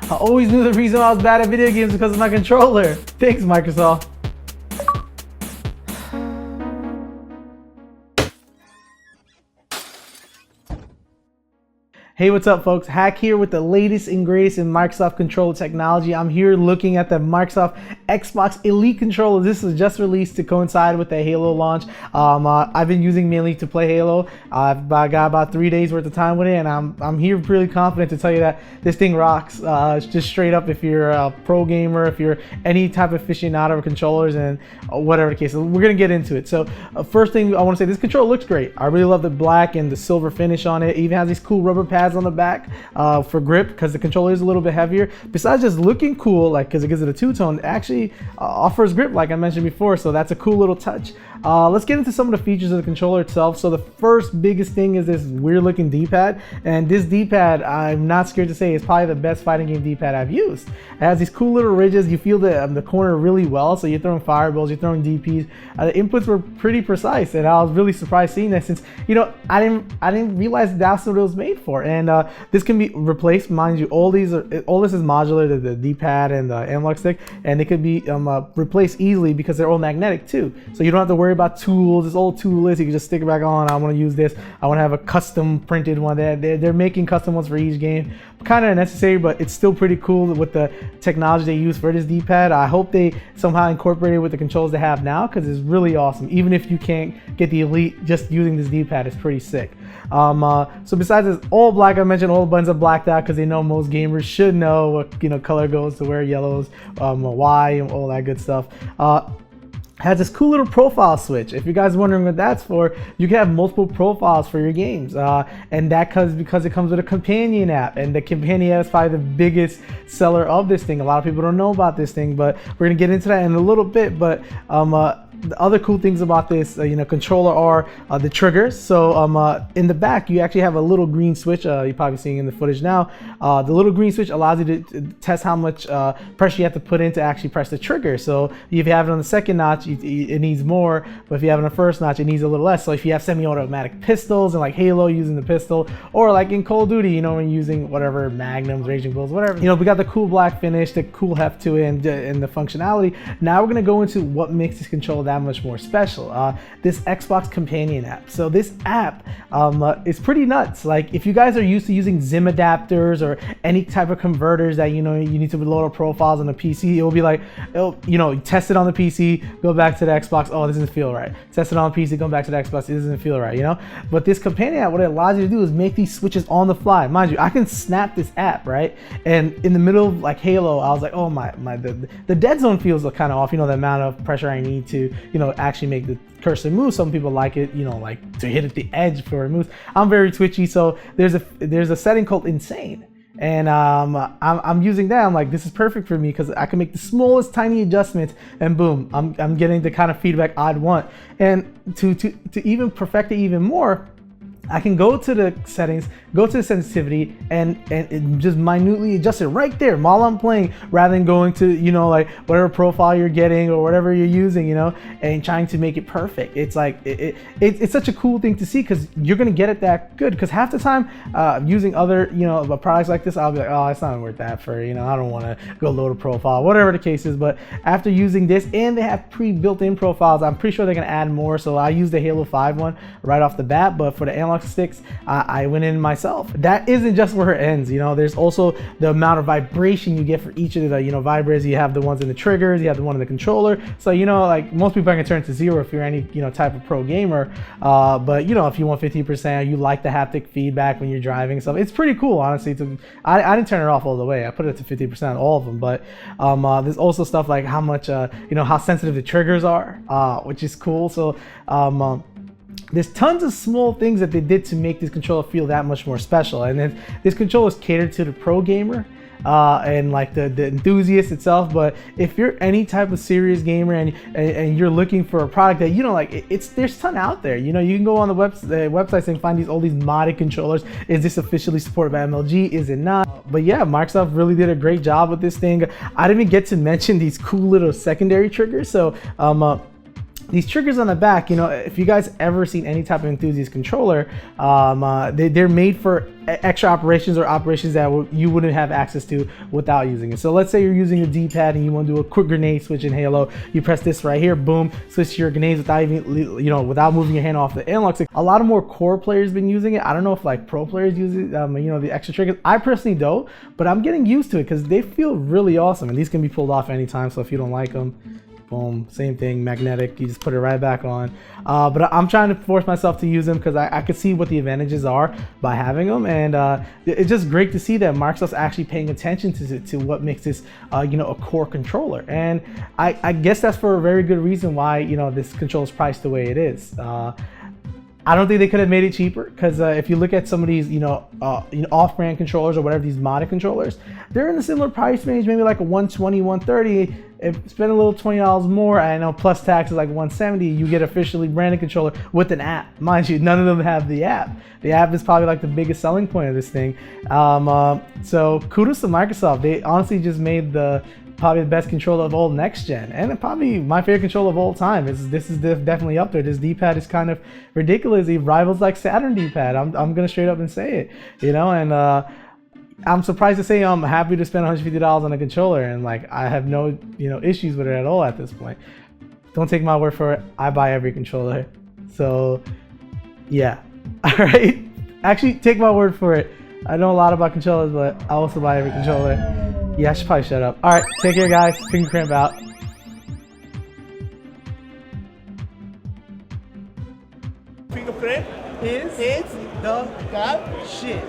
I always knew the reason I was bad at video games because of my controller. Thanks, Microsoft. Hey, what's up folks? Hack here with the latest and greatest in Microsoft controller technology. I'm here looking at the Microsoft Xbox Elite controller. This was just released to coincide with the Halo launch. I've been using mainly to play Halo. I've got about 3 days worth of time with it, and I'm here really confident to tell you that this thing rocks. Just straight up, if you're a pro gamer, if you're any type of aficionado of controllers, and whatever the case. So we're gonna get into it. So first thing I want to say, this controller looks great. I really love the black and the silver finish on it. It even has these cool rubber pads on the back for grip, because the controller is a little bit heavier. Besides just looking cool, like because it gives it a two-tone, it actually offers grip, like I mentioned before, so that's a cool little touch. Let's get into some of the features of the controller itself. So the first biggest thing is this weird looking D-pad, and this D-pad, I'm not scared to say, is probably the best fighting game D-pad I've used. It has these cool little ridges. You feel the corner really well, so you're throwing fireballs, you're throwing DPs. The inputs were pretty precise, and I was really surprised seeing that, since I didn't realize that's what it was made for. And this can be replaced, mind you. All this is modular, the D-pad and the analog stick, and they could be replaced easily because they're all magnetic too. So you don't have to worry about tools. This old tool list, you can just stick it back on. I want to use this. I want to have a custom printed one. They're making custom ones for each game. Kind of necessary, but it's still pretty cool with the technology they use for this D-pad. I hope they somehow incorporate it with the controls they have now, because it's really awesome. Even if you can't get the Elite, just using this D-pad is pretty sick. So besides this, all black, I mentioned all the buttons are blacked out because they know most gamers should know what color goes to where, yellows, Y, and all that good stuff. Has this cool little profile switch. If you guys are wondering what that's for, you can have multiple profiles for your games, and that because it comes with a companion app, and the companion app is probably the biggest seller of this thing. A lot of people don't know about this thing, but we're gonna get into that in a little bit. But the other cool things about this controller are the triggers. So in the back, you actually have a little green switch. You're probably seeing in the footage now. The little green switch allows you to test how much pressure you have to put in to actually press the trigger. So if you have it on the second notch, it needs more, but if you have it on the first notch, it needs a little less. So if you have semi-automatic pistols, and like Halo using the pistol, or like in Call of Duty, when using whatever Magnums, Raging Bulls, whatever, we got the cool black finish, the cool heft to it, and the functionality. Now we're gonna go into what makes this controller that much more special. This Xbox companion app. So this app is pretty nuts. Like, if you guys are used to using ZIM adapters or any type of converters that you need to load up profiles on the PC, it will be like, test it on the PC, go back to the Xbox, oh, this doesn't feel right. Test it on the PC, go back to the Xbox, it doesn't feel right, But this companion app, what it allows you to do is make these switches on the fly. Mind you, I can snap this app, right? And in the middle of like Halo, I was like, oh the dead zone feels kind of off, the amount of pressure I need to, actually make the cursor move. Some people like it, like to hit at the edge before it moves. I'm very twitchy, so there's a setting called Insane. And I'm using that. I'm like, this is perfect for me because I can make the smallest tiny adjustments, and boom, I'm getting the kind of feedback I'd want. And to even perfect it even more, I can go to the settings, go to the sensitivity, and just minutely adjust it right there while I'm playing, rather than going to like whatever profile you're getting or whatever you're using, and trying to make it perfect. It's like it's such a cool thing to see, because you're gonna get it that good. Because half the time using other products like this, I'll be like, oh, it's not worth that for I don't want to go load a profile, whatever the case is. But after using this, and they have pre-built-in profiles, I'm pretty sure they're gonna add more. So I used the Halo 5 one right off the bat, but for the analog sticks, I went in myself. That isn't just where it ends. There's also the amount of vibration you get for each of the vibrators. You have the ones in the triggers, you have the one in the controller. So like most people, I can turn it to 0 if you're any type of pro gamer. But if you want 50%, you like the haptic feedback when you're driving. So it's pretty cool, honestly. I didn't turn it off all the way. I put it to 50% on all of them. But there's also stuff like how much how sensitive the triggers are, which is cool. So there's tons of small things that they did to make this controller feel that much more special. And then this controller is catered to the pro gamer and like the enthusiast itself. But if you're any type of serious gamer and you're looking for a product that there's a ton out there. You can go on the websites and find all these modded controllers. Is this officially supported by MLG? Is it not? But yeah, Microsoft really did a great job with this thing. I didn't even get to mention these cool little secondary triggers. So These triggers on the back, you know, if you guys ever seen any type of enthusiast controller, they're made for extra operations or operations that you wouldn't have access to without using it. So let's say you're using a D-pad and you want to do a quick grenade switch in Halo. You press this right here, boom, switch to your grenades without even, you know, without moving your hand off the analog stick. A lot of more core players been using it. I don't know if like pro players use it, you know, the extra triggers. I personally don't, but I'm getting used to it because they feel really awesome, and these can be pulled off anytime. So if you don't like them, boom, same thing, magnetic, you just put it right back on. But I'm trying to force myself to use them because I could see what the advantages are by having them, and it's just great to see that Microsoft's actually paying attention to what makes this you know, a core controller. And I guess that's for a very good reason why, you know, this controller is priced the way it is. I don't think they could have made it cheaper, because if you look at some of these, you know, off-brand controllers or whatever, these modded controllers, they're in a similar price range, maybe like a 120, 130. If spend a little $20 more, I know plus tax is like 170, you get officially branded controller with an app. Mind you, none of them have the app. The app is probably like the biggest selling point of this thing. So kudos to Microsoft. They honestly just made probably the best controller of all next gen, and probably my favorite controller of all time. This is definitely up there. This D-pad is kind of ridiculous. It rivals like Saturn D-pad. I'm gonna straight up and say it, you know. And I'm surprised to say I'm happy to spend $150 on a controller, and like I have no, you know, issues with it at all at this point. Don't take my word for it. I buy every controller, so yeah. All right, actually take my word for it. I know a lot about controllers, but I also buy every controller. Yeah, I should probably shut up. All right, take care, guys. FingerCramp out. FingerCramp is the shit.